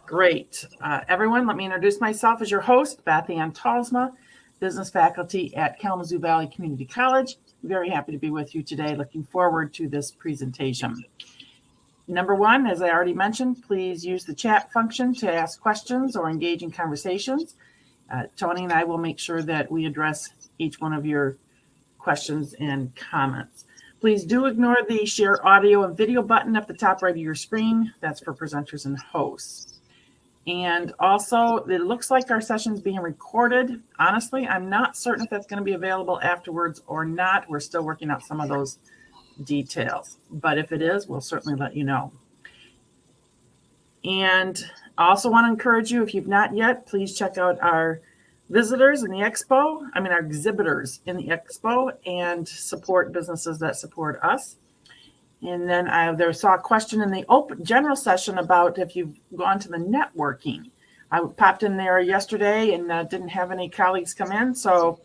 Great. Everyone, let me introduce myself as your host, Beth Ann Talsma, business faculty at Kalamazoo Valley Community College. Very happy to be with you today. Looking forward to this presentation. Number one, as I already mentioned, please use the chat function to ask questions or engage in conversations. Tony and I will make sure that we address each one of your questions and comments. Please do ignore the share audio and video button at the top right of your screen. That's for presenters and hosts. And also, it looks like our session is being recorded. Honestly, I'm not certain if that's going to be available afterwards or not. We're still working out some of those details, but if it is, we'll certainly let you know. And I also want to encourage you, if you've not yet, please check out our visitors in the expo, our exhibitors in the expo, and support businesses that support us. And then I saw a question in the open general session about if you've gone to the networking. I popped in there yesterday and didn't have any colleagues come in, so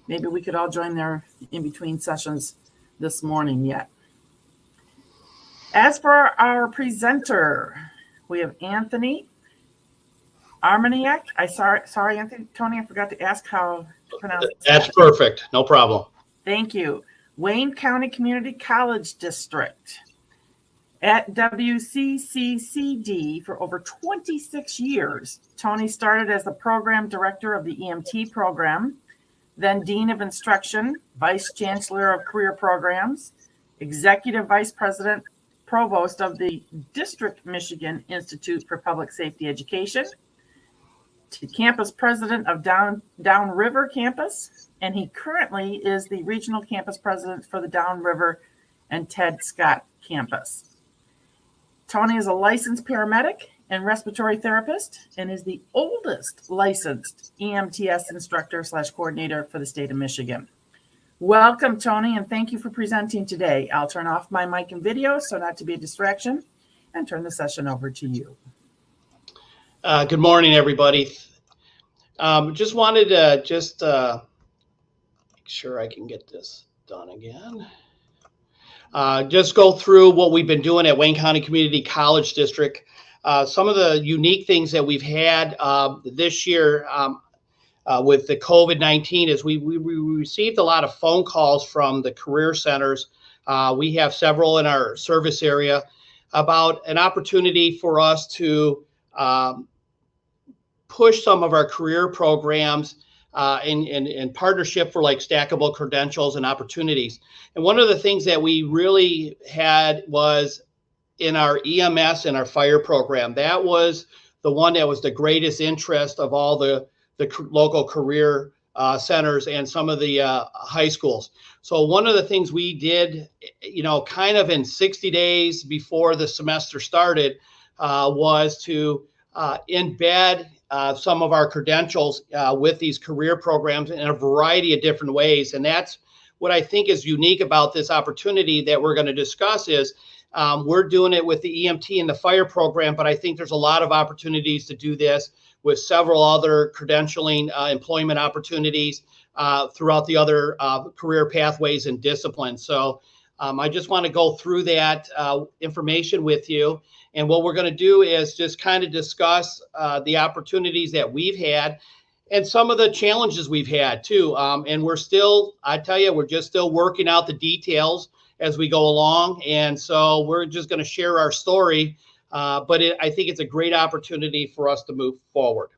maybe we could all join there in between sessions this morning yet. As for our presenter, we have Anthony Arminiak. Sorry, Anthony, Tony, I forgot to ask how to pronounce it. That's perfect. No problem. Thank you. Wayne County Community College District. At WCCCD for over 26 years, Tony started as the program director of the EMT program, then Dean of Instruction, Vice Chancellor of Career Programs, Executive Vice President, Provost of the District Michigan Institute for Public Safety Education, to Campus President of Downriver Campus, and he currently is the Regional Campus President for the Downriver and Ted Scott Campus. Tony is a licensed paramedic and respiratory therapist and is the oldest licensed EMTS instructor / coordinator for the state of Michigan. Welcome, Tony, and thank you for presenting today. I'll turn off my mic and video so not to be a distraction and turn the session over to you. Good morning, everybody. Just wanted to make sure I can get this done again. Just go through what we've been doing at Wayne County Community College District. Some of the unique things that we've had this year with the COVID-19 is we received a lot of phone calls from the career centers. We have several in our service area about an opportunity for us to push some of our career programs in partnership for like stackable credentials and opportunities. And one of the things that we really had was in our EMS and our fire program. That was the one that was the greatest interest of all the local career centers and some of the high schools. So one of the things we did, kind of in 60 days before the semester started was to embed some of our credentials with these career programs in a variety of different ways. And that's what I think is unique about this opportunity that we're going to discuss is we're doing it with the EMT and the fire program, but I think there's a lot of opportunities to do this with several other credentialing employment opportunities throughout the other career pathways and disciplines. So I just want to go through that information with you. And what we're going to do is just kind of discuss the opportunities that we've had and some of the challenges we've had too. And we're still, we're just still working out the details as we go along. And so we're just going to share our story. But I think it's a great opportunity for us to move forward.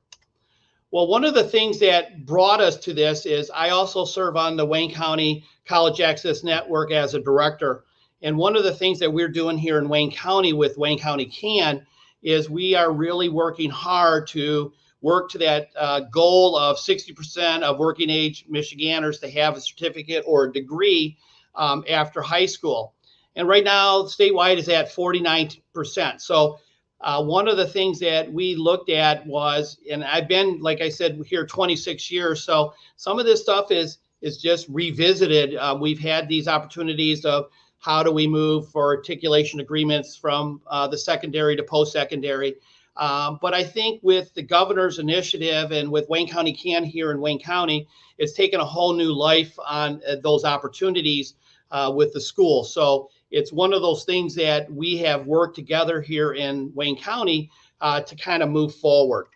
Well, one of the things that brought us to this is I also serve on the Wayne County College Access Network as a director. And one of the things that we're doing here in Wayne County with Wayne County CAN is we are really working hard to work to that goal of 60% of working age Michiganders to have a certificate or a degree after high school. And right now, statewide is at 49%. So one of the things that we looked at was, and I've been, like I said, here 26 years. So some of this stuff is just revisited. We've had these opportunities of how do we move for articulation agreements from the secondary to post-secondary. But I think with the governor's initiative and with Wayne County CAN here in Wayne County, it's taken a whole new life on those opportunities with the school. So it's one of those things that we have worked together here in Wayne County to kind of move forward.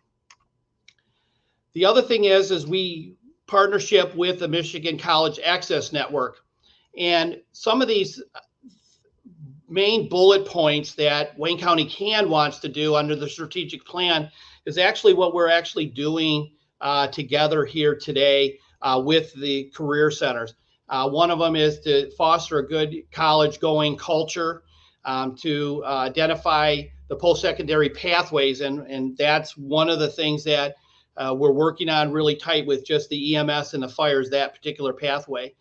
The other thing is we partnership with the Michigan College Access Network. And some of these main bullet points that Wayne County CAN wants to do under the strategic plan is actually what we're actually doing together here today with the career centers. One of them is to foster a good college-going culture, to identify the post-secondary pathways, and that's one of the things that we're working on really tight with just the EMS and the fires, that particular pathway.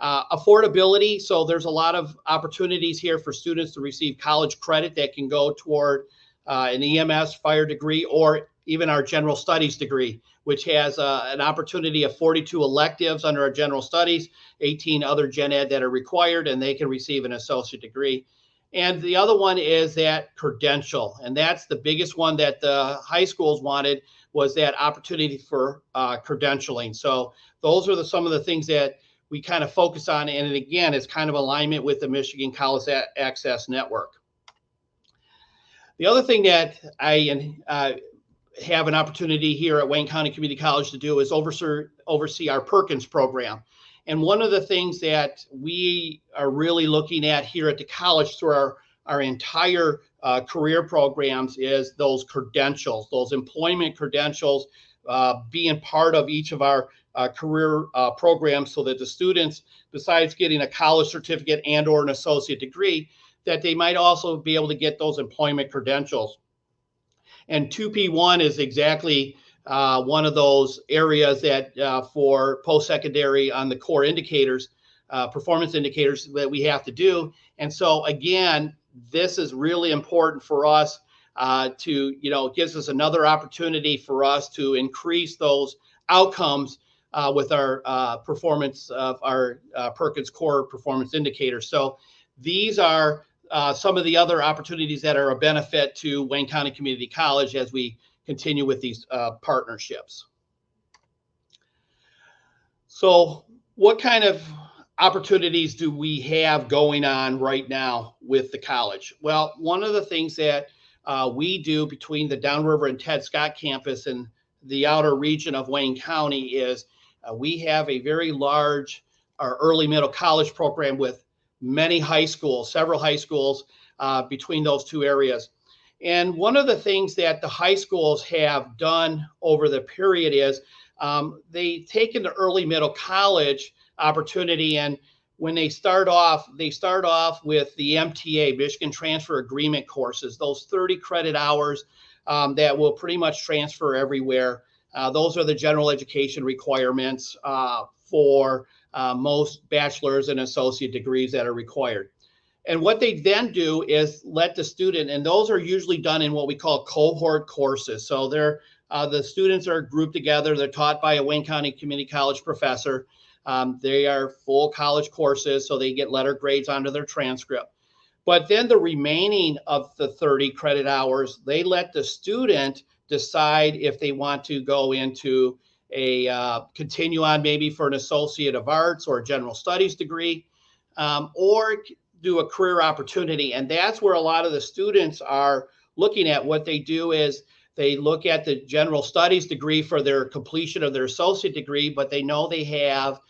Affordability, so there's a lot of opportunities here for students to receive college credit that can go toward an EMS fire degree or even our general studies degree, which has an opportunity of 42 electives under our general studies, 18 other gen ed that are required, and they can receive an associate degree. And the other one is that credential, and that's the biggest one that the high schools wanted, was that opportunity for credentialing. So those are some of the things that we kind of focus on, and again, it's kind of alignment with the Michigan College Access Network. The other thing that I have an opportunity here at Wayne County Community College to do is oversee our Perkins program. And one of the things that we are really looking at here at the college through our entire career programs is those credentials, those employment credentials, being part of each of our career programs, so that the students, besides getting a college certificate and or an associate degree, that they might also be able to get those employment credentials. And 2P1 is exactly one of those areas that for post-secondary on the core indicators, performance indicators that we have to do. And so again, this is really important for us to, it gives us another opportunity for us to increase those outcomes with our performance of our Perkins core performance indicators. So these are some of the other opportunities that are a benefit to Wayne County Community College as we continue with these partnerships. So what kind of opportunities do we have going on right now with the college? Well, one of the things that we do between the Downriver and Ted Scott campus and the outer region of Wayne County is we have a very large early middle college program with many high schools, several high schools between those two areas. And one of the things that the high schools have done over the period is they've taken the early middle college opportunity, and when they start off with the MTA, Michigan Transfer Agreement courses, those 30 credit hours that will pretty much transfer everywhere. Those are the general education requirements for most bachelor's and associate degrees that are required. And what they then do is let the student, and those are usually done in what we call cohort courses. So they're the students are grouped together. They're taught by a Wayne County Community College professor. They are full college courses, so they get letter grades onto their transcript. But then the remaining of the 30 credit hours, they let the student decide if they want to go into a continue on maybe for an Associate of Arts or a General Studies degree, or do a career opportunity. And that's where a lot of the students are looking at. What they do is they look at the General Studies degree for their completion of their associate degree, but they know they have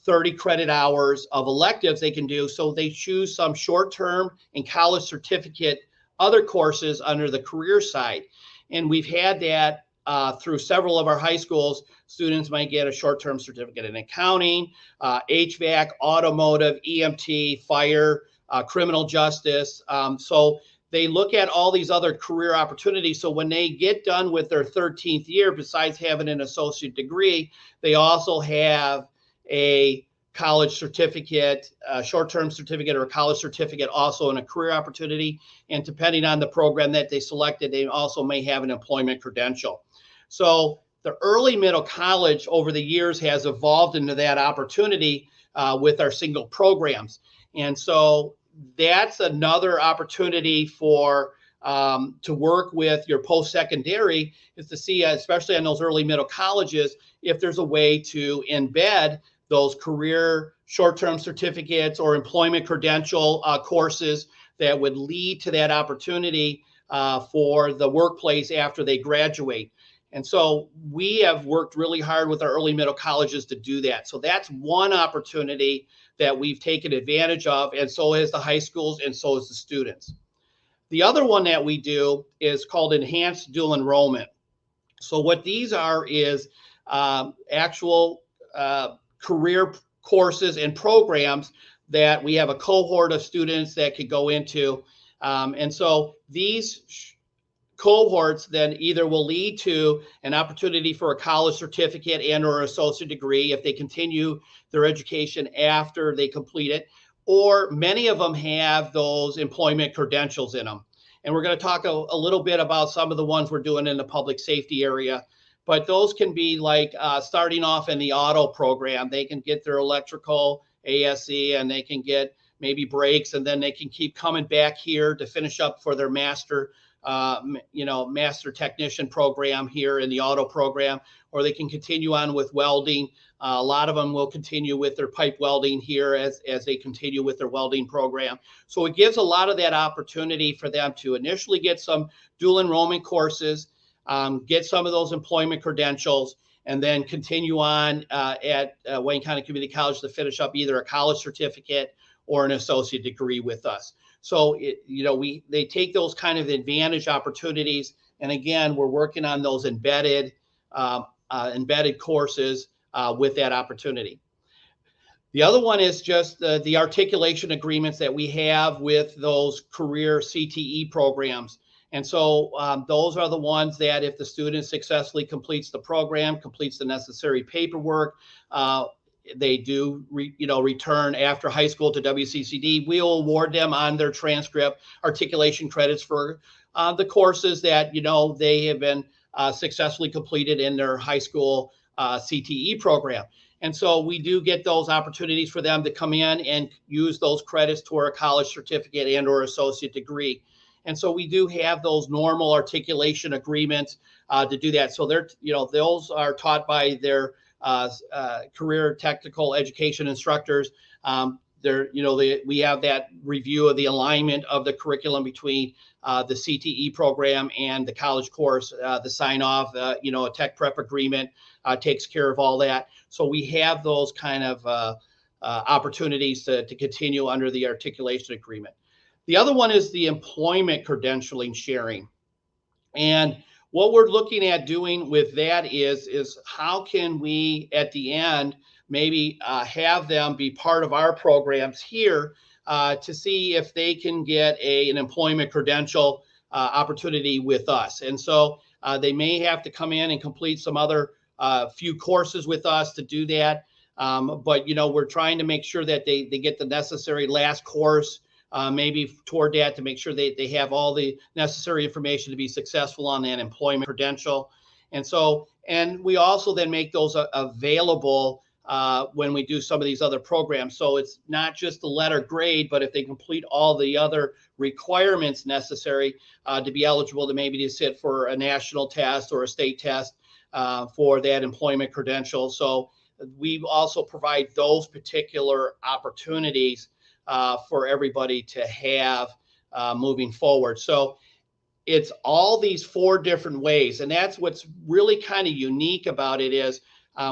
30 credit hours of electives they can do. So they choose some short-term and college certificate other courses under the career side. And we've had that through several of our high schools. Students might get a short-term certificate in accounting, HVAC, automotive, EMT, fire, criminal justice. So they look at all these other career opportunities. So when they get done with their 13th year, besides having an associate degree, they also have a college certificate, a short-term certificate or a college certificate also in a career opportunity. And depending on the program that they selected, they also may have an employment credential. So the early middle college over the years has evolved into that opportunity with our single programs. And so that's another opportunity for to work with your post-secondary, is to see, especially on those early middle colleges, if there's a way to embed those career short-term certificates or employment credential courses that would lead to that opportunity for the workplace after they graduate. And so we have worked really hard with our early middle colleges to do that. So that's one opportunity that we've taken advantage of, and so has the high schools, and so has the students. The other one that we do is called enhanced dual enrollment. So what these are is actual career courses and programs that we have a cohort of students that could go into. And so these cohorts then either will lead to an opportunity for a college certificate and or associate degree if they continue their education after they complete it, or many of them have those employment credentials in them. And we're going to talk a little bit about some of the ones we're doing in the public safety area. But those can be like starting off in the auto program. They can get their electrical ASE, and they can get maybe brakes, and then they can keep coming back here to finish up for their master technician program here in the auto program, or they can continue on with welding. A lot of them will continue with their pipe welding here as they continue with their welding program. So it gives a lot of that opportunity for them to initially get some dual enrollment courses, get some of those employment credentials, and then continue on at Wayne County Community College to finish up either a college certificate or an associate degree with us. So they take those kind of advantage opportunities, and again, we're working on those embedded courses with that opportunity. The other one is just the articulation agreements that we have with those career CTE programs. And so those are the ones that if the student successfully completes the program, completes the necessary paperwork, they do return after high school to WCCCD. We'll award them on their transcript articulation credits for the courses that they have been successfully completed in their high school CTE program. And so we do get those opportunities for them to come in and use those credits toward a college certificate and or associate degree. And so we do have those normal articulation agreements to do that. So those are taught by their career technical education instructors. We have that review of the alignment of the curriculum between the CTE program and the college course, the sign off, a tech prep agreement takes care of all that. So we have those kind of opportunities to continue under the articulation agreement. The other one is the employment credentialing sharing. And what we're looking at doing with that is how can we, at the end, maybe have them be part of our programs here to see if they can get an employment credential opportunity with us. And so they may have to come in and complete some other few courses with us to do that. But we're trying to make sure that they get the necessary last course maybe toward that to make sure they have all the necessary information to be successful on that employment credential. And we also then make those available when we do some of these other programs. So it's not just the letter grade, but if they complete all the other requirements necessary to be eligible to maybe to sit for a national test or a state test for that employment credential. So we also provide those particular opportunities for everybody to have moving forward. So it's all these four different ways. And that's what's really kind of unique about it is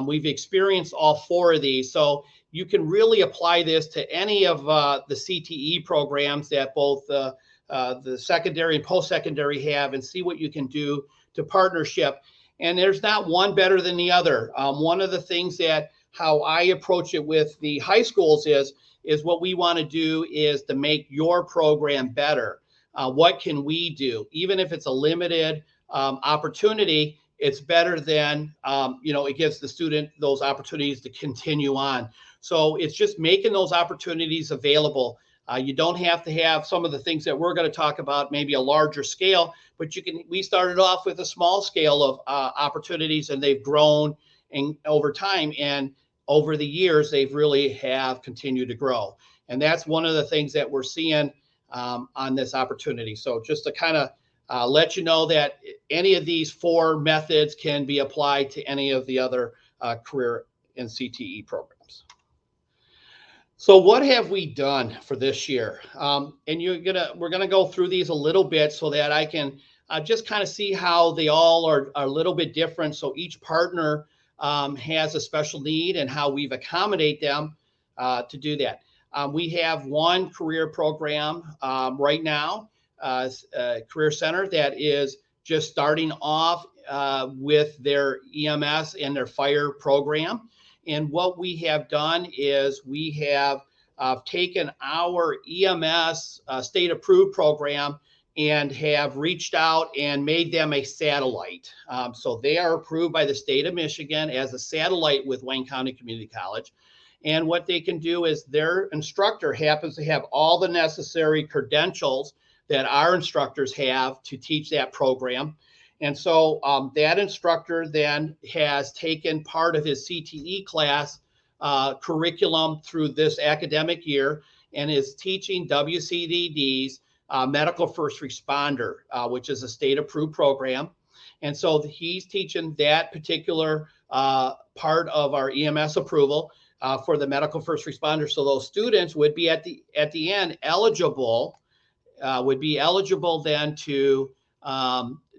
we've experienced all four of these. So you can really apply this to any of the CTE programs that both the secondary and post-secondary have and see what you can do to partnership. And there's not one better than the other. One of the things that how I approach it with the high schools is what we want to do is to make your program better. What can we do? Even if it's a limited opportunity, it's better than, it gives the student those opportunities to continue on. So it's just making those opportunities available. You don't have to have some of the things that we're going to talk about, maybe a larger scale, but we started off with a small scale of opportunities, and they've grown over time. And over the years, they've really have continued to grow. And that's one of the things that we're seeing on this opportunity. So just to kind of let you know that any of these four methods can be applied to any of the other career and CTE programs. So what have we done for this year? And we're gonna go through these a little bit so that I can just kind of see how they all are a little bit different. So each partner has a special need and how we've accommodate them to do that. We have one career program right now, Career Center, that is just starting off with their EMS and their fire program. And what we have done is we have taken our EMS state approved program and have reached out and made them a satellite. So they are approved by the state of Michigan as a satellite with Wayne County Community College. And what they can do is their instructor happens to have all the necessary credentials that our instructors have to teach that program. And so that instructor then has taken part of his CTE class curriculum through this academic year and is teaching WCCD's Medical First Responder, which is a state-approved program. And so he's teaching that particular part of our EMS approval for the Medical First Responder. So those students would be at the end eligible, then to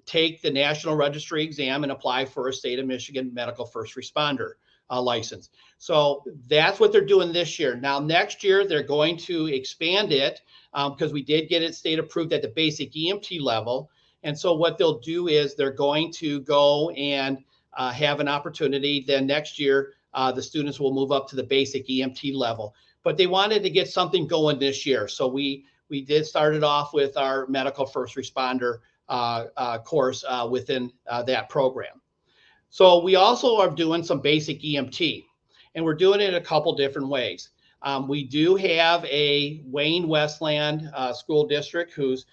take the National Registry exam and apply for a state of Michigan Medical First Responder license. So that's what they're doing this year. Now, next year, they're going to expand it because we did get it state approved at the basic EMT level. And so what they'll do is they're going to go and have an opportunity. Then next year, the students will move up to the basic EMT level. But they wanted to get something going this year. So we did start it off with our Medical First Responder course within that program. So we also are doing some basic EMT, and we're doing it a couple different ways. We do have a Wayne Westland school district whose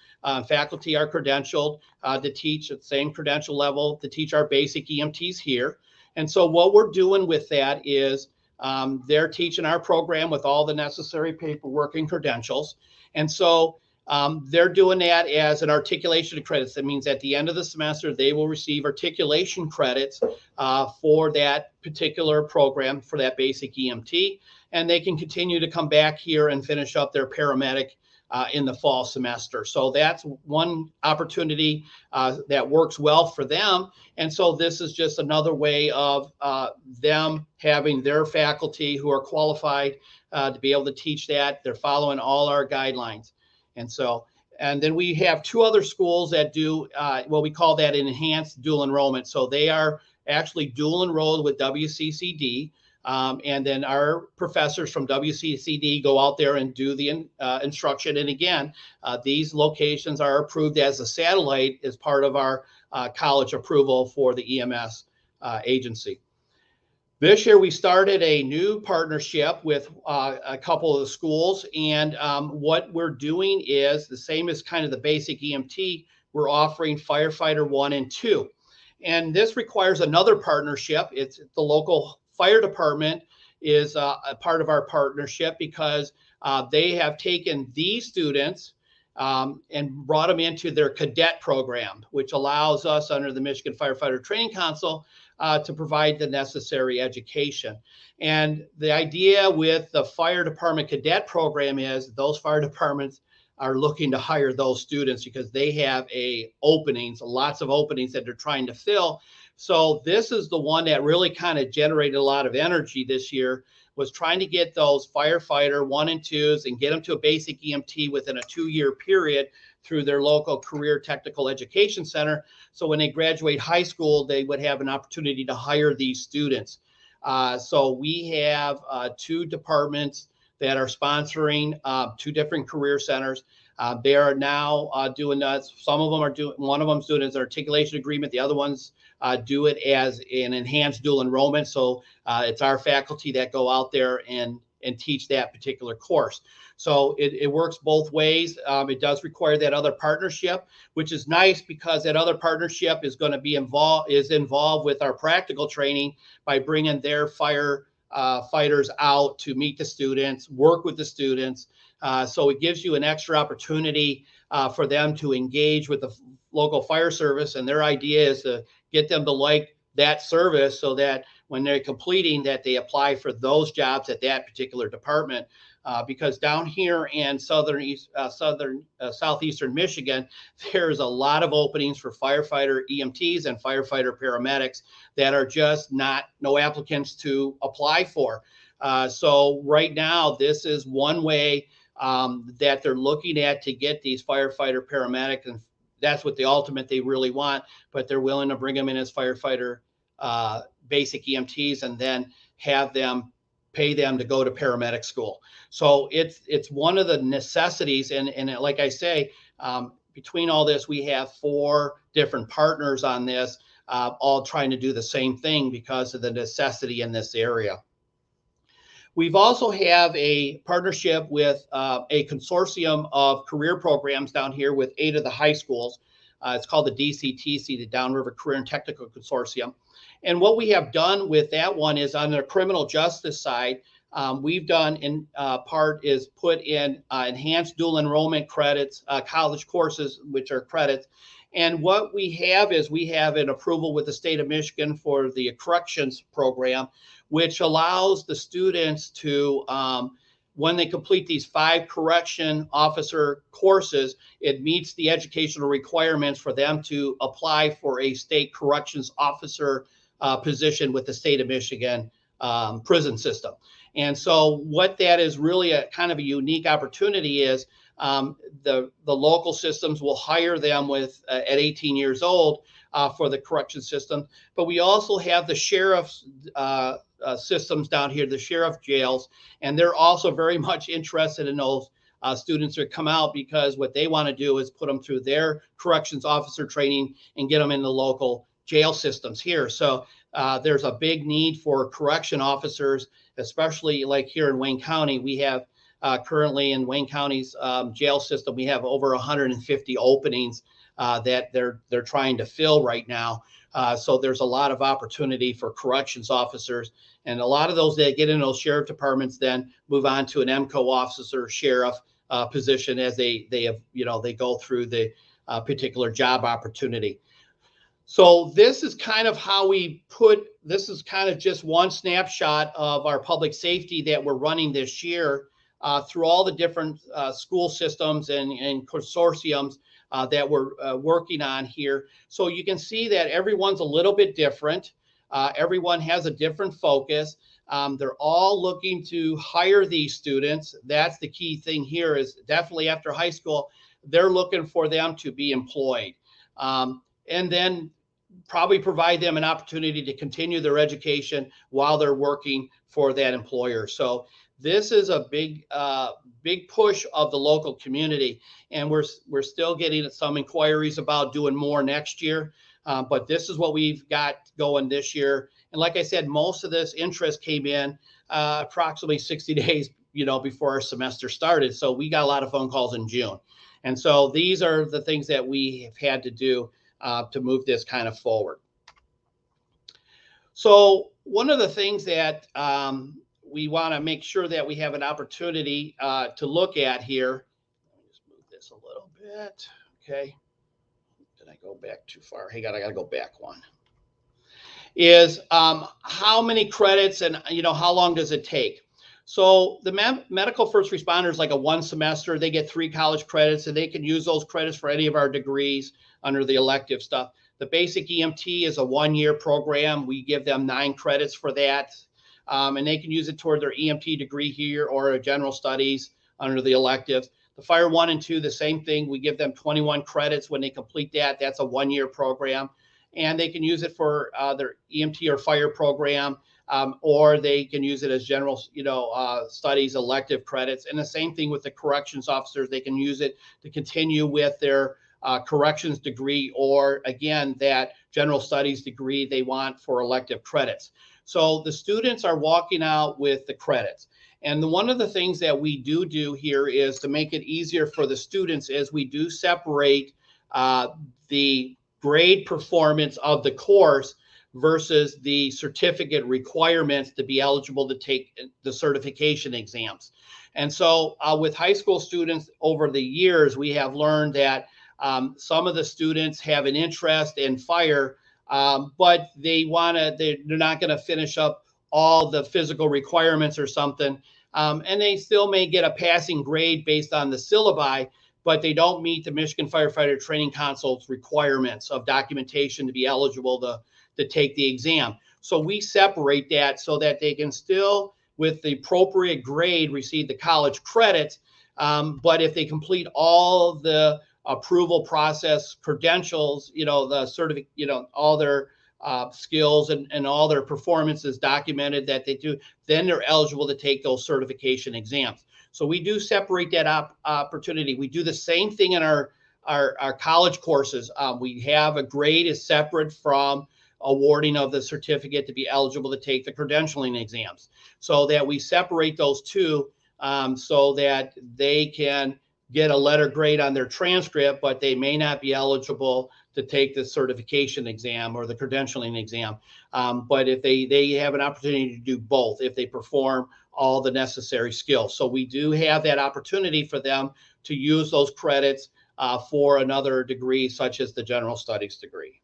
faculty are credentialed to teach at the same credential level to teach our basic EMTs here. And so what we're doing with that is they're teaching our program with all the necessary paperwork and credentials. And so they're doing that as an articulation of credits. That means at the end of the semester, they will receive articulation credits for that particular program for that basic EMT. And they can continue to come back here and finish up their paramedic in the fall semester. So that's one opportunity that works well for them. And so this is just another way of them having their faculty who are qualified to be able to teach that. They're following all our guidelines. And then we have two other schools that do what we call that enhanced dual enrollment. So they are actually dual enrolled with WCCCD. And then our professors from WCCCD go out there and do the instruction. And again, these locations are approved as a satellite as part of our college approval for the EMS agency. This year, we started a new partnership with a couple of the schools. And what we're doing is the same as kind of the basic EMT. We're offering Firefighter 1 and 2. And this requires another partnership. It's the local fire department is a part of our partnership because they have taken these students and brought them into their cadet program, which allows us under the Michigan Firefighter Training Council to provide the necessary education. And the idea with the fire department cadet program is those fire departments are looking to hire those students because they have lots of openings that they're trying to fill. So this is the one that really kind of generated a lot of energy this year, was trying to get those Firefighter 1 and 2s and get them to a basic EMT within a 2-year period through their local career technical education center. So when they graduate high school, they would have an opportunity to hire these students. So we have 2 departments that are sponsoring 2 different career centers. They are now doing that. Some of them are doing, one of them's doing an articulation agreement. The other ones do it as an enhanced dual enrollment. So it's our faculty that go out there and teach that particular course. So it works both ways. It does require that other partnership, which is nice because that other partnership is going to be involved with our practical training by bringing their fighters out to meet the students, work with the students. So it gives you an extra opportunity for them to engage with the local fire service. And their idea is to get them to like that service so that when they're completing that, they apply for those jobs at that particular department. because down here in southeastern Michigan, there's a lot of openings for firefighter EMTs and firefighter paramedics that are just no applicants to apply for. So right now, this is one way that they're looking at to get these firefighter paramedics, and that's what they really want, but they're willing to bring them in as firefighter basic EMTs and then pay them to go to paramedic school. So it's one of the necessities, and like I say, between all this, we have 4 different partners on this, all trying to do the same thing because of the necessity in this area. We've also have a partnership with a consortium of career programs down here with 8 of the high schools. It's called the DCTC, the Downriver Career and Technical Consortium. And what we have done with that one is on the criminal justice side, we've done in part is put in enhanced dual enrollment credits, college courses, which are credits. And what we have is we have an approval with the state of Michigan for the corrections program, which allows the students to, when they complete these 5 correction officer courses, it meets the educational requirements for them to apply for a state corrections officer position with the state of Michigan prison system. And so what that is really a kind of a unique opportunity is the local systems will hire them at 18 years old for the correction system. But we also have the sheriff's systems down here, the sheriff jails, and they're also very much interested in those students that come out, because what they want to do is put them through their corrections officer training and get them in the local jail systems here. So there's a big need for correction officers, especially like here in Wayne County. We have currently in Wayne County's jail system, we have over 150 openings that they're trying to fill right now. So there's a lot of opportunity for corrections officers, and a lot of those that get in those sheriff departments then move on to an MCO officer sheriff position as they go through the particular job opportunity. So this is kind of how this is kind of just one snapshot of our public safety that we're running this year through all the different school systems and consortiums that we're working on here. So you can see that everyone's a little bit different. Everyone has a different focus. They're all looking to hire these students. That's the key thing here, is definitely after high school, they're looking for them to be employed. And then probably provide them an opportunity to continue their education while they're working for that employer. So this is a big push of the local community, and we're still getting some inquiries about doing more next year. But this is what we've got going this year. And like I said, most of this interest came in approximately 60 days, before our semester started. So we got a lot of phone calls in June. And so these are the things that we have had to do to move this kind of forward. So one of the things that we want to make sure that we have an opportunity to look at here. Let me just move this a little bit. Okay. Did I go back too far? Hey, I got to go back one. Is how many credits and how long does it take? So the medical first responders, like a 1 semester, they get 3 college credits, and they can use those credits for any of our degrees under the elective stuff. The basic EMT is a 1-year program. We give them 9 credits for that. And they can use it toward their EMT degree here or a general studies under the electives. The Fire 1 and 2, the same thing. We give them 21 credits when they complete that. That's a 1-year program. And they can use it for their EMT or fire program, or they can use it as general, studies, elective credits. And the same thing with the corrections officers. They can use it to continue with their corrections degree, or again, that general studies degree they want for elective credits. So the students are walking out with the credits. And one of the things that we do here is to make it easier for the students is we do separate the grade performance of the course versus the certificate requirements to be eligible to take the certification exams. And so with high school students over the years, we have learned that some of the students have an interest in fire, but they're not going to finish up all the physical requirements or something. and they still may get a passing grade based on the syllabi, but they don't meet the Michigan Firefighter Training Council's requirements of documentation to be eligible to take the exam. So we separate that so that they can still, with the appropriate grade, receive the college credits. But if they complete all the approval process credentials, the certificate, all their skills and all their performances documented that they do, then they're eligible to take those certification exams. So we do separate that opportunity. We do the same thing in our college courses. We have a grade is separate from awarding of the certificate to be eligible to take the credentialing exams, so that we separate those two, so that they can get a letter grade on their transcript, but they may not be eligible to take the certification exam or the credentialing exam. But if they have an opportunity to do both, if they perform all the necessary skills. So we do have that opportunity for them to use those credits for another degree, such as the general studies degree.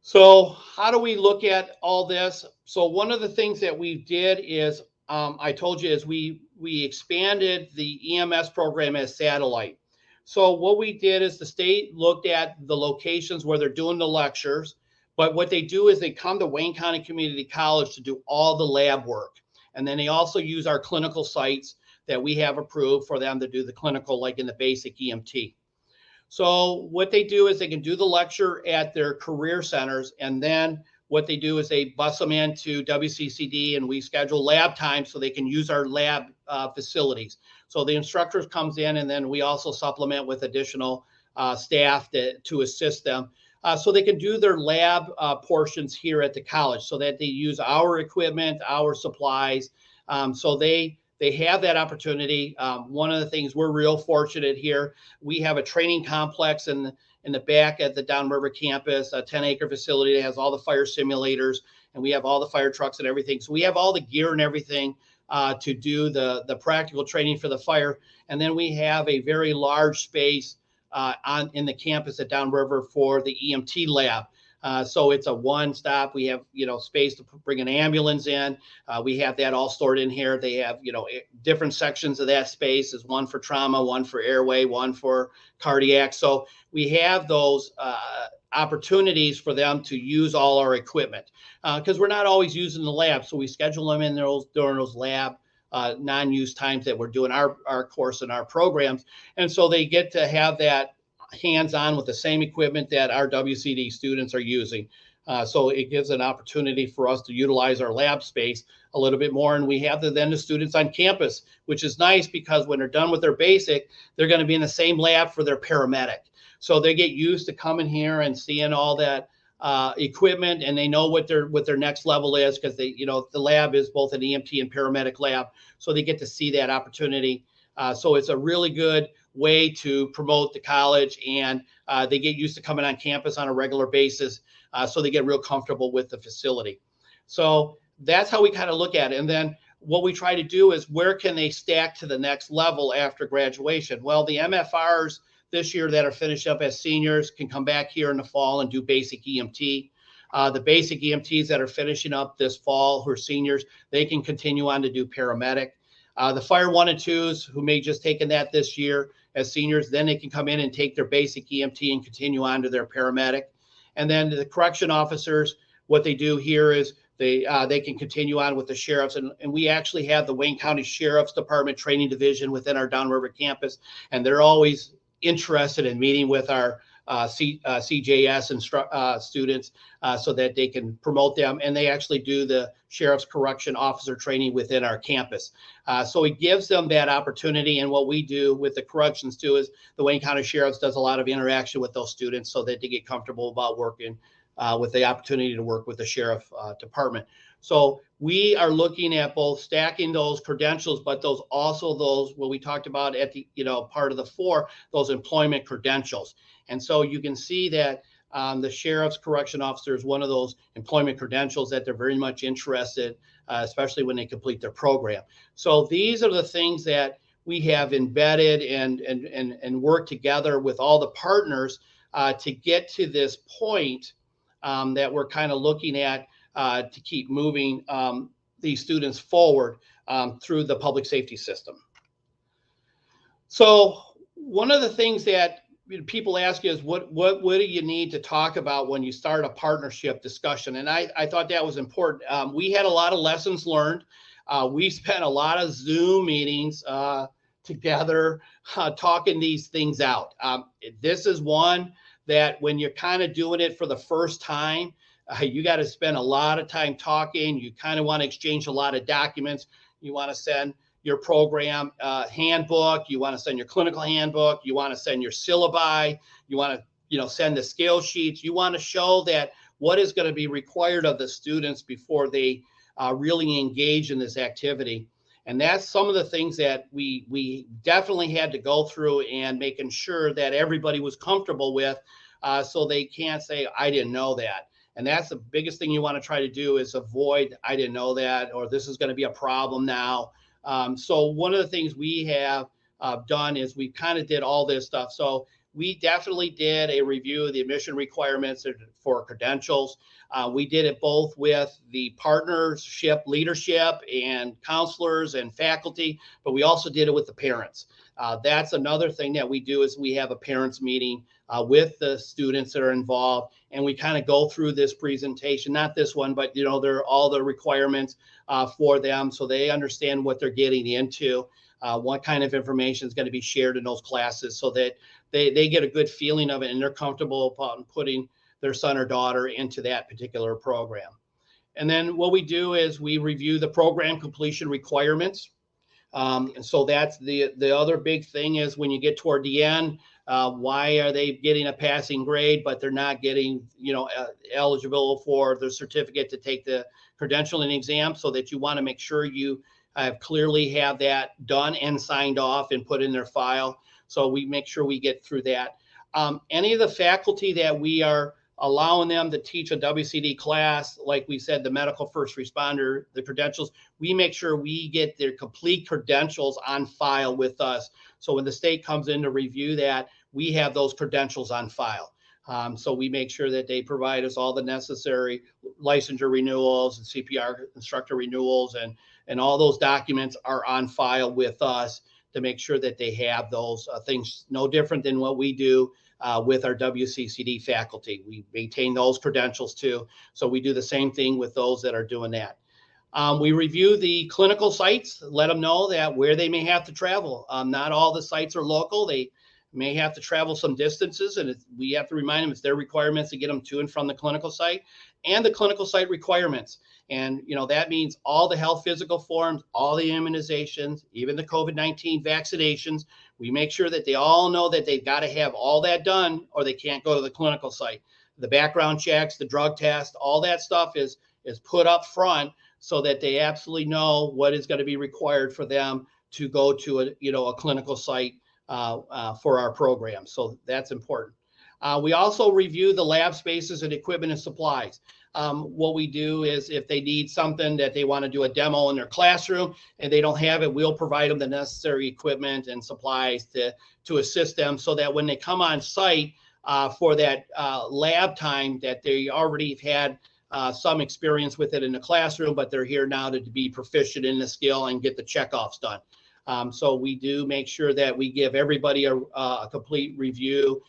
So how do we look at all this? So one of the things that we did is, I told you, is we expanded the EMS program as satellite. So what we did is the state looked at the locations where they're doing the lectures, but what they do is they come to Wayne County Community College to do all the lab work. And then they also use our clinical sites that we have approved for them to do the clinical, like in the basic EMT. So what they do is they can do the lecture at their career centers, and then what they do is they bus them into WCCCD, and we schedule lab time so they can use our lab facilities. So the instructors comes in, and then we also supplement with additional staff to assist them. So they can do their lab portions here at the college, so that they use our equipment, our supplies. So they have that opportunity. One of the things, we're real fortunate here, we have a training complex in the back at the Downriver campus, a 10-acre facility that has all the fire simulators, and we have all the fire trucks and everything. So we have all the gear and everything to do the practical training for the fire. And then we have a very large space in the campus at Downriver for the EMT lab. So it's a one-stop. We have, space to bring an ambulance in. We have that all stored in here. They have, different sections of that space. Is one for trauma, one for airway, one for cardiac. So we have those opportunities for them to use all our equipment, because we're not always using the lab. So we schedule them in during those lab non-use times that we're doing our course and our programs. And so they get to have that hands-on with the same equipment that our WCD students are using. So it gives an opportunity for us to utilize our lab space a little bit more. And we have the students on campus, which is nice, because when they're done with their basic, they're going to be in the same lab for their paramedic. So they get used to coming here and seeing all that equipment, and they know what their next level is, because the lab is both an EMT and paramedic lab. So they get to see that opportunity. So it's a really good way to promote the college, and they get used to coming on campus on a regular basis. So they get real comfortable with the facility. So that's how we kind of look at it. And then what we try to do is, where can they stack to the next level after graduation? Well, the MFRs this year that are finished up as seniors can come back here in the fall and do basic EMT. The basic EMTs that are finishing up this fall, who are seniors, they can continue on to do paramedic. The Fire 1 and 2s, who may just taken that this year as seniors, then they can come in and take their basic EMT and continue on to their paramedic. And then the correction officers, what they do here is they can continue on with the sheriffs. And we actually have the Wayne County Sheriff's Department Training Division within our Downriver campus, and they're always interested in meeting with our CJS and students so that they can promote them. And they actually do the Sheriff's Correction Officer training within our campus. So it gives them that opportunity. And what we do with the corrections too is the Wayne County Sheriff's does a lot of interaction with those students so that they get comfortable about working with the opportunity to work with the Sheriff Department. So we are looking at both stacking those credentials, but those what we talked about at the part of the 4, those employment credentials. And so you can see that the Sheriff's Correction Officer is one of those employment credentials that they're very much interested, especially when they complete their program. So these are the things that we have embedded and work together with all the partners to get to this point that we're kind of looking at to keep moving these students forward through the public safety system. So one of the things that people ask is what do you need to talk about when you start a partnership discussion? And I thought that was important. We had a lot of lessons learned. We spent a lot of Zoom meetings together talking these things out. This is one that when you're kind of doing it for the first time, you got to spend a lot of time talking. You kind of want to exchange a lot of documents. You want to send your program handbook. You want to send your clinical handbook. You want to send your syllabi. You want to, send the skill sheets. You want to show that what is going to be required of the students before they really engage in this activity. And that's some of the things that we definitely had to go through and making sure that everybody was comfortable with, so they can't say, I didn't know that. And that's the biggest thing you want to try to do is avoid, I didn't know that, or this is going to be a problem now. So one of the things we have done is we kind of did all this stuff. So we definitely did a review of the admission requirements for credentials. We did it both with the partnership leadership and counselors and faculty, but we also did it with the parents. That's another thing that we do is we have a parents meeting with the students that are involved, and we kind of go through this presentation, not this one, but they're all the requirements for them, so they understand what they're getting into, what kind of information is going to be shared in those classes, so that they get a good feeling of it and they're comfortable upon putting their son or daughter into that particular program. And then what we do is we review the program completion requirements. And so that's the other big thing is when you get toward the end, why are they getting a passing grade, but they're not getting, eligible for the certificate to take the credentialing exam, so that you want to make sure you clearly have that done and signed off and put in their file. So we make sure we get through that. Any of the faculty that we are allowing them to teach a WCD class, like we said, the medical first responder, the credentials, we make sure we get their complete credentials on file with us. So when the state comes in to review that, we have those credentials on file. So we make sure that they provide us all the necessary licensure renewals and CPR instructor renewals, and all those documents are on file with us to make sure that they have those things. No different than what we do with our WCCD faculty. We maintain those credentials too. So we do the same thing with those that are doing that. We review the clinical sites, let them know that where they may have to travel. Not all the sites are local. They may have to travel some distances, and we have to remind them it's their requirements to get them to and from the clinical site, and the clinical site requirements. And, that means all the health physical forms, all the immunizations, even the COVID-19 vaccinations. We make sure that they all know that they've got to have all that done or they can't go to the clinical site. The background checks, the drug test, all that stuff is put up front so that they absolutely know what is going to be required for them to go to a clinical site for our program. So that's important. We also review the lab spaces and equipment and supplies. What we do is if they need something that they want to do a demo in their classroom and they don't have it, we'll provide them the necessary equipment and supplies to assist them, so that when they come on site for that lab time, that they already have had some experience with it in the classroom, but they're here now to be proficient in the skill and get the checkoffs done. So we do make sure that we give everybody a complete review,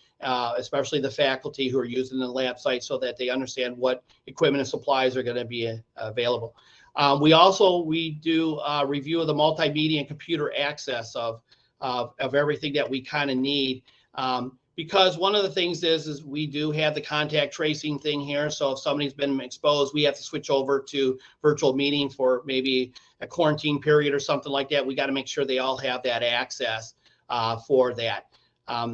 especially the faculty who are using the lab site, so that they understand what equipment and supplies are going to be available. We do a review of the multimedia and computer access of everything that we kind of need. Because one of the things is we do have the contact tracing thing here. So if somebody's been exposed, we have to switch over to virtual meeting for maybe a quarantine period or something like that. We got to make sure they all have that access for that.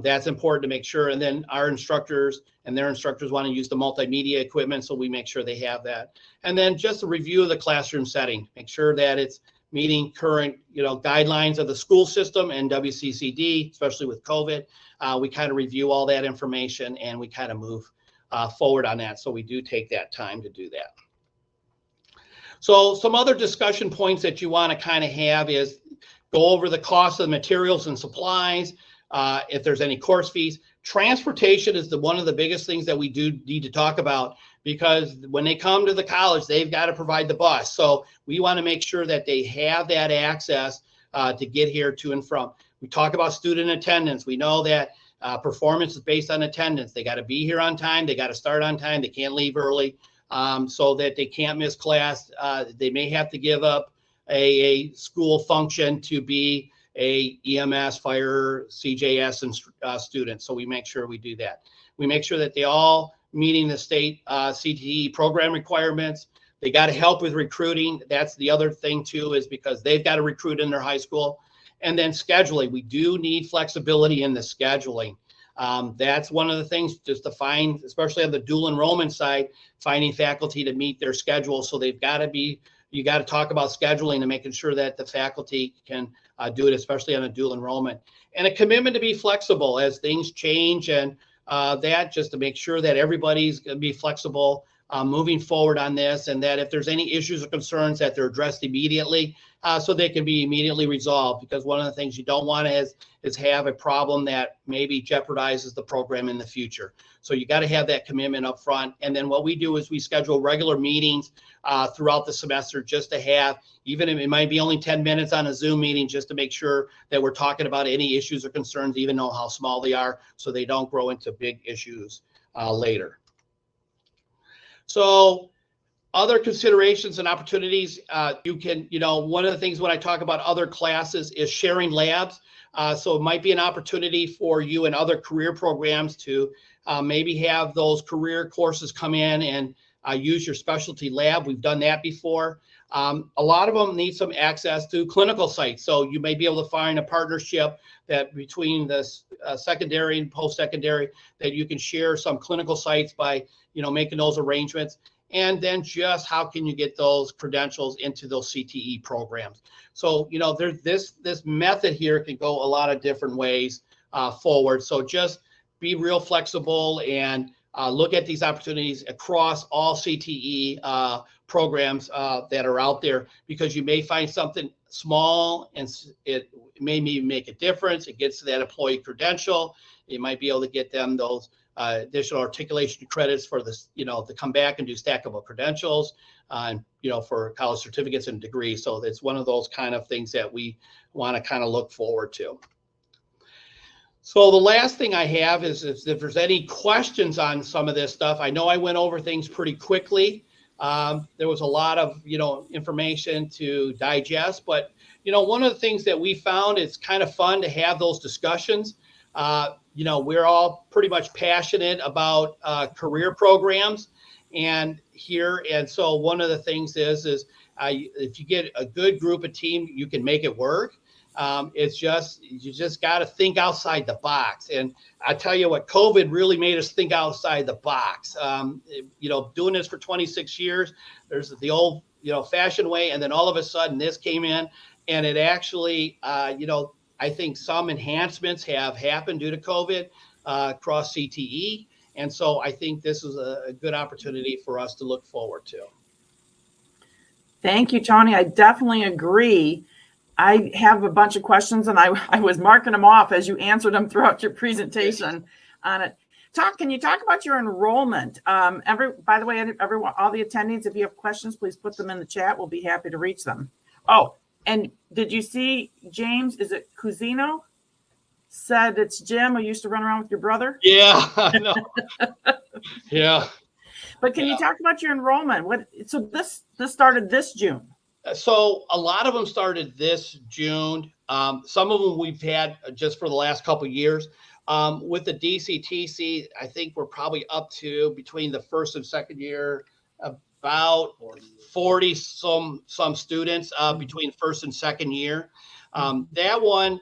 That's important to make sure. And then our instructors and their instructors want to use the multimedia equipment, so we make sure they have that. And then just a review of the classroom setting, make sure that it's meeting current, guidelines of the school system and WCCD, especially with COVID. We kind of review all that information and we kind of move forward on that. So we do take that time to do that. So some other discussion points that you want to kind of have is go over the cost of the materials and supplies. if there's any course fees. Transportation is one of the biggest things that we do need to talk about, because when they come to the college, they've got to provide the bus. So we want to make sure that they have that access to get here to and from. We talk about student attendance. We know that performance is based on attendance. They got to be here on time. They got to start on time. They can't leave early, so that they can't miss class. They may have to give up a school function to be a EMS, fire, CJS, and student. So we make sure we do that. We make sure that they all meeting the state CTE program requirements. They got to help with recruiting. That's the other thing too, is because they've got to recruit in their high school. And then scheduling. We do need flexibility in the scheduling. That's one of the things, just to find, especially on the dual enrollment side, finding faculty to meet their schedule. So they've got to be, you got to talk about scheduling and making sure that the faculty can do it, especially on a dual enrollment. And a commitment to be flexible as things change, and that just to make sure that everybody's going to be flexible moving forward on this, and that if there's any issues or concerns, that they're addressed immediately so they can be immediately resolved. Because one of the things you don't want is have a problem that maybe jeopardizes the program in the future. So you got to have that commitment up front. And then what we do is we schedule regular meetings throughout the semester, just to have, even if it might be only 10 minutes on a Zoom meeting, just to make sure that we're talking about any issues or concerns, even though how small they are, so they don't grow into big issues later. So other considerations and opportunities, you can, one of the things when I talk about other classes is sharing labs. So it might be an opportunity for you and other career programs to maybe have those career courses come in and use your specialty lab. We've done that before. A lot of them need some access to clinical sites. So you may be able to find a partnership that between the secondary and post-secondary, that you can share some clinical sites by, making those arrangements. And then just how can you get those credentials into those CTE programs? So, there's this method here can go a lot of different ways forward. So just be real flexible and look at these opportunities across all CTE programs that are out there, because you may find something small and it may make a difference. It gets to that employee credential. You might be able to get them those additional articulation credits for this, to come back and do stackable credentials, for college certificates and degrees. So it's one of those kind of things that we want to kind of look forward to. So the last thing I have is if there's any questions on some of this stuff. I know I went over things pretty quickly. There was a lot of, information to digest, but, one of the things that we found, it's kind of fun to have those discussions. We're all pretty much passionate about career programs and so one of the things is if you get a good group of team, you can make it work. You just got to think outside the box. And I tell you what, COVID really made us think outside the box. Doing this for 26 years, there's the old, fashioned way. And then all of a sudden this came in, and it actually, I think some enhancements have happened due to COVID across CTE. And so I think this is a good opportunity for us to look forward to. Thank you, Tony. I definitely agree. I have a bunch of questions, and I was marking them off as you answered them throughout your presentation on it. Can you talk about your enrollment? By the way, everyone, all the attendees, if you have questions, please put them in the chat. We'll be happy to reach them. Oh, and did you see James, is it Cusino, said it's Jim who used to run around with your brother? Yeah, I know. Yeah. But can you talk about your enrollment? So this started this June. So a lot of them started this June. Some of them we've had just for the last couple of years. With the DCTC, I think we're probably up to between the first and second year, about 40 some students between first and second year. That one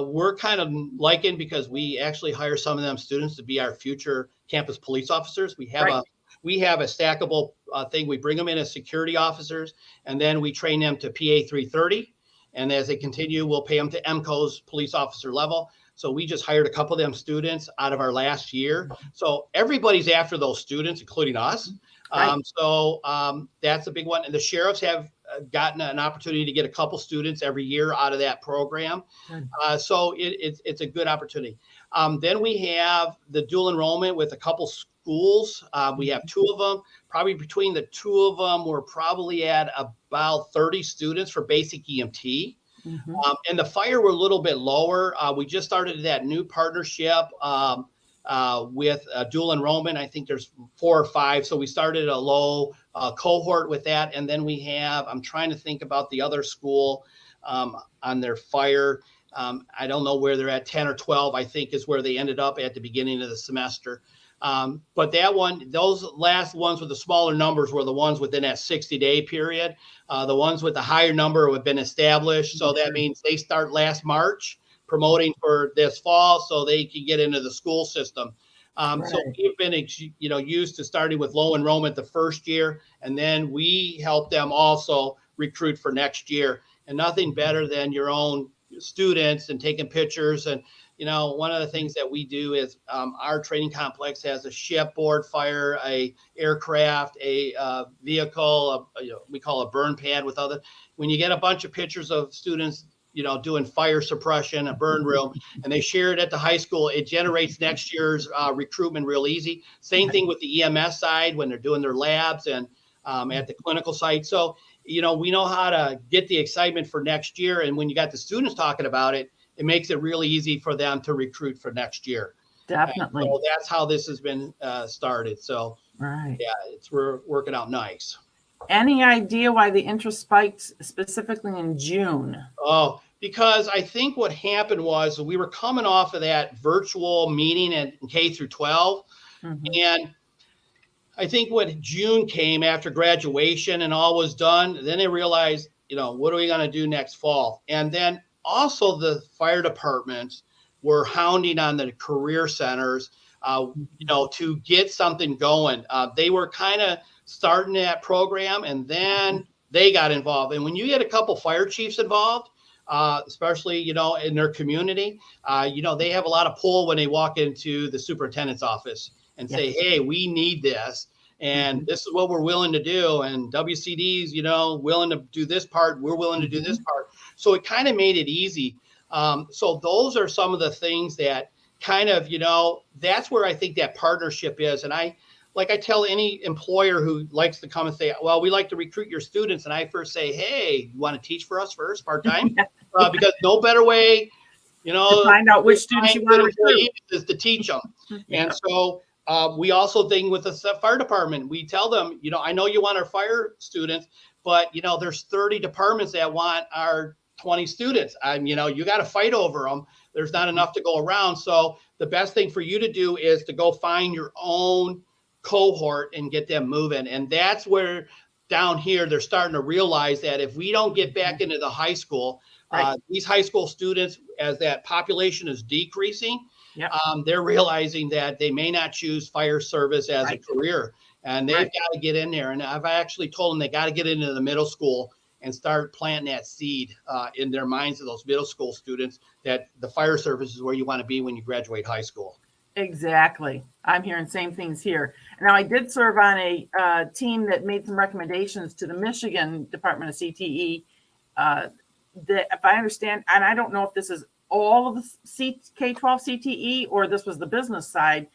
we're kind of liking because we actually hire some of them students to be our future campus police officers. We have a stackable thing. We bring them in as security officers, and then we train them to PA 330. And as they continue, we'll pay them to MCO's police officer level. So we just hired a couple of them students out of our last year. So everybody's after those students, including us. Right. That's a big one. And the sheriffs have gotten an opportunity to get a couple students every year out of that program. So it's a good opportunity. Then we have the dual enrollment with a couple schools. We have two of them. Probably between the two of them, we're probably at about 30 students for basic EMT. And the fire were a little bit lower. We just started that new partnership with dual enrollment. I think there's 4 or 5. So we started a low cohort with that. And then we have, I'm trying to think about the other school on their fire. I don't know where they're at, 10 or 12, I think is where they ended up at the beginning of the semester. But that one, those last ones with the smaller numbers were the ones within that 60-day period. The ones with the higher number have been established. So that means they start last March promoting for this fall so they can get into the school system. So we've been, used to starting with low enrollment the first year, and then we help them also recruit for next year. And nothing better than your own students and taking pictures. And one of the things that we do is our training complex has a shipboard fire, a aircraft, a vehicle, we call a burn pad with other. When you get a bunch of pictures of students, doing fire suppression, a burn room, and they share it at the high school, it generates next year's recruitment real easy. Same thing with the EMS side when they're doing their labs and at the clinical site. So, we know how to get the excitement for next year. And when you got the students talking about it, it makes it really easy for them to recruit for next year. Definitely. So that's how this has been started. So right. Yeah, we're working out nice. Any idea why the interest spiked specifically in June? Oh, because I think what happened was we were coming off of that virtual meeting in K through 12. And I think when June came after graduation and all was done, then they realized, what are we going to do next fall? And then also the fire departments were hounding on the career centers, to get something going. They were kind of starting that program and then they got involved. And when you get a couple fire chiefs involved, especially, in their community, they have a lot of pull when they walk into the superintendent's office and say, hey, we need this. And this is what we're willing to do. And WCD's, willing to do this part. We're willing to do this part. So it kind of made it easy. So those are some of the things that kind of, that's where I think that partnership is. And I tell any employer who likes to come and say, well, we like to recruit your students. And I first say, hey, you want to teach for us first part-time? Because no better way, to find out which students you want to recruit is to teach them. And so we also think with the fire department, we tell them, I know you want our fire students, but, there's 30 departments that want our 20 students. You got to fight over them. There's not enough to go around. So the best thing for you to do is to go find your own cohort and get them moving. And that's where down here, they're starting to realize that if we don't get back into the high school, these high school students, as that population is decreasing, they're realizing that they may not choose fire service as a career, and they've got to get in there. And I've actually told them they got to get into the middle school and start planting that seed in their minds of those middle school students that the fire service is where you want to be when you graduate high school. Exactly. I'm hearing same things here. Now, I did serve on a team that made some recommendations to the Michigan Department of CTE. That, if I understand, and I don't know if this is all of the K-12 CTE or this was the business side,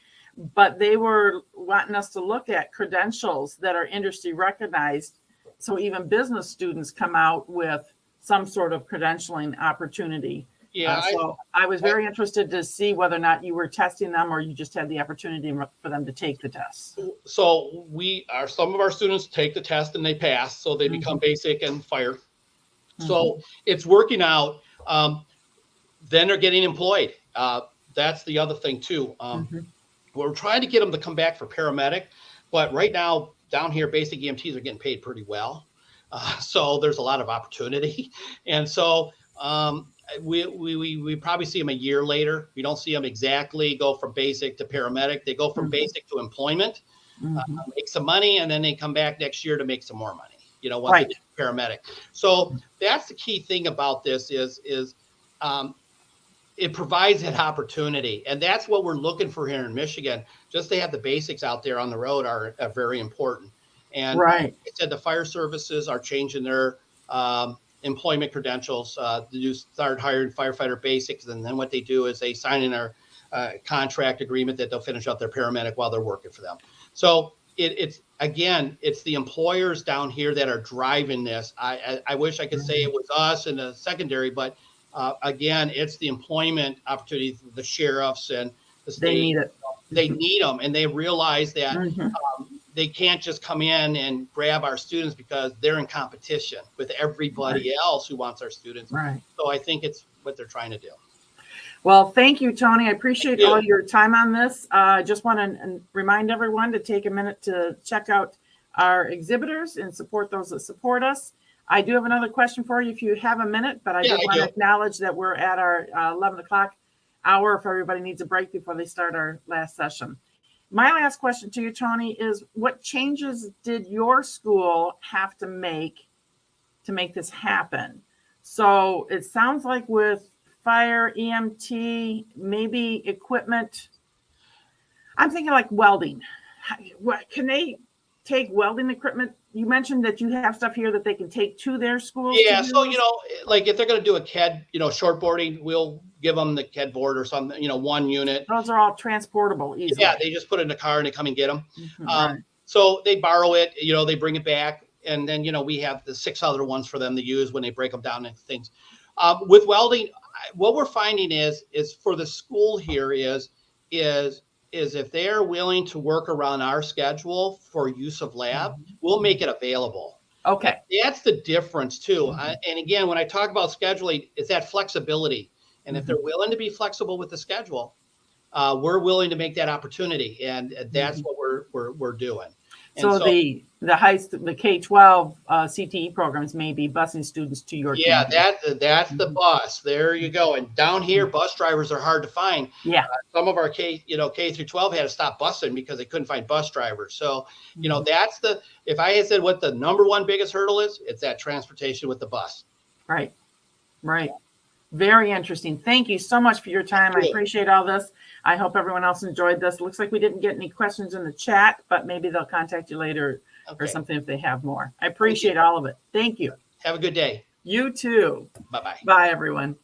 but they were wanting us to look at credentials that are industry recognized. So even business students come out with some sort of credentialing opportunity. Yeah. So I was very interested to see whether or not you were testing them or you just had the opportunity for them to take the test. So some of our students take the test and they pass, so they become basic and fire. So it's working out. Then they're getting employed. That's the other thing too. We're trying to get them to come back for paramedic, but right now down here, basic EMTs are getting paid pretty well. So there's a lot of opportunity. And so we probably see them a year later. We don't see them exactly go from basic to paramedic. They go from basic to employment, make some money, and then they come back next year to make some more money, once they get paramedic. So that's the key thing about this is it provides that opportunity. And that's what we're looking for here in Michigan. Just to have the basics out there on the road are very important. And Right. like I said, the fire services are changing their employment credentials. They start hiring firefighter basics, and then what they do is they sign in a contract agreement that they'll finish up their paramedic while they're working for them. So it's the employers down here that are driving this. I wish I could say it was us in the secondary, but again, it's the employment opportunities, the sheriffs and the state. They need it. They need them, and they realize that Mhm. they can't just come in and grab our students because they're in competition with everybody else who wants our students. Right. So I think it's what they're trying to do. Well, thank you, Tony. I appreciate you. all your time on this. I just want to remind everyone to take a minute to check out our exhibitors and support those that support us. I do have another question for you if you have a minute, but I Yeah, did I want to do. acknowledge that we're at our 11 o'clock hour if everybody needs a break before they start our last session. My last question to you, Tony, is what changes did your school have to make this happen? So it sounds like with fire, EMT, maybe equipment. I'm thinking like welding. What can they take welding equipment? You mentioned that you have stuff here that they can take to their schools. Yeah, so like if they're going to do a CAD, shortboarding, we'll give them the CAD board or something, one unit. Those are all transportable easily. Yeah, they just put it in the car and they come and get them. Right. So they borrow it, they bring it back, and then we have the 6 other ones for them to use when they break them down into things. With welding, what we're finding is for the school here is if they are willing to work around our schedule for use of lab, we'll make it available. Okay. That's the difference too. And again, when I talk about scheduling, it's that flexibility. And if they're willing to be flexible with the schedule, we're willing to make that opportunity, and that's what we're doing. And so the K-12 CTE programs may be busing students to your campus. That's the bus. There you go. And down here, bus drivers are hard to find. Yeah. Some of our K through 12 had to stop busing because they couldn't find bus drivers. So that's if I had said what the number one biggest hurdle is, it's that transportation with the bus. Right. Very interesting. Thank you so much for your time. I appreciate all this. I hope everyone else enjoyed this. Looks like we didn't get any questions in the chat, but maybe they'll contact you later or something if they have more. I appreciate all of it. Thank you. Have a good day. You too. Bye-bye. Bye, everyone.